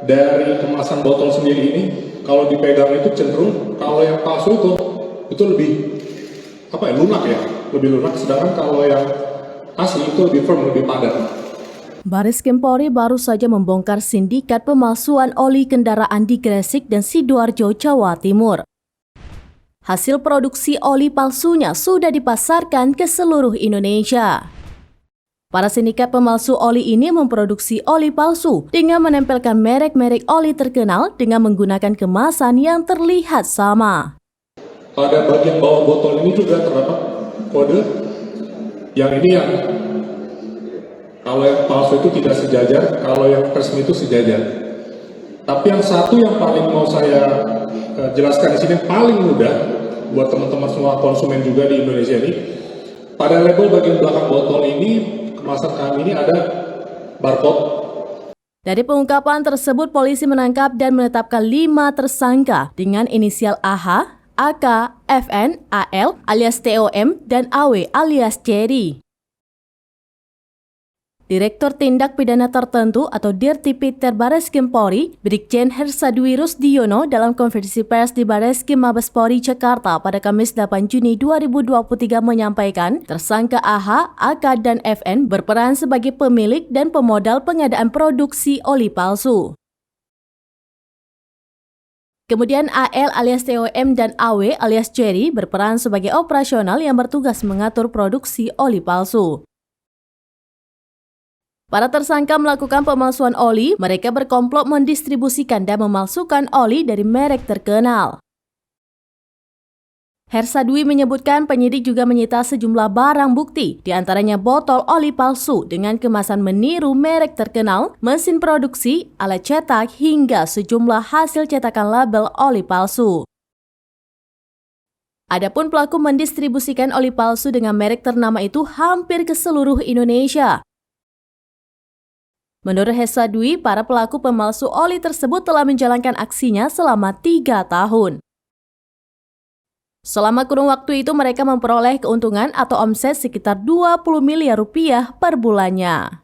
dari kemasan botol sendiri ini, kalau dipegang itu cenderung kalau yang palsu itu lebih lunak ya, lebih lunak. Sedangkan kalau yang asli itu lebih firm, lebih padat. Bareskrim Polri baru saja membongkar sindikat pemalsuan oli kendaraan di Gresik dan Sidoarjo, Jawa Timur. Hasil produksi oli palsunya sudah dipasarkan ke seluruh Indonesia. Para sindikat pemalsu oli ini memproduksi oli palsu dengan menempelkan merek-merek oli terkenal dengan menggunakan kemasan yang terlihat sama. Pada bagian bawah botol ini juga terdapat kode yang kalau yang palsu itu tidak sejajar, kalau yang resmi itu sejajar. Tapi yang satu yang paling mau saya jelaskan di sini paling mudah buat teman-teman semua konsumen juga di Indonesia ini, pada label bagian belakang botol ini, kemasan kami ini ada barcode. Dari pengungkapan tersebut, polisi menangkap dan menetapkan 5 tersangka dengan inisial AH, AK, FN, AL alias TOM, dan AW alias Cherry. Direktur Tindak Pidana Tertentu atau Dirtipidum Bareskrim Polri, Brigjen Hersadwi Rusdiono dalam konferensi pers di Bareskrim Mabes Polri Jakarta pada Kamis 8 Juni 2023 menyampaikan tersangka AH, AK, dan FN berperan sebagai pemilik dan pemodal pengadaan produksi oli palsu. Kemudian AL alias TOM dan AW alias Cherry berperan sebagai operasional yang bertugas mengatur produksi oli palsu. Para tersangka melakukan pemalsuan oli, mereka berkomplot mendistribusikan dan memalsukan oli dari merek terkenal. Hersadwi menyebutkan penyidik juga menyita sejumlah barang bukti, diantaranya botol oli palsu dengan kemasan meniru merek terkenal, mesin produksi, alat cetak, hingga sejumlah hasil cetakan label oli palsu. Adapun pelaku mendistribusikan oli palsu dengan merek ternama itu hampir ke seluruh Indonesia. Menurut Hersadwi, para pelaku pemalsu oli tersebut telah menjalankan aksinya selama 3 tahun. Selama kurun waktu itu mereka memperoleh keuntungan atau omset sekitar 20 miliar rupiah per bulannya.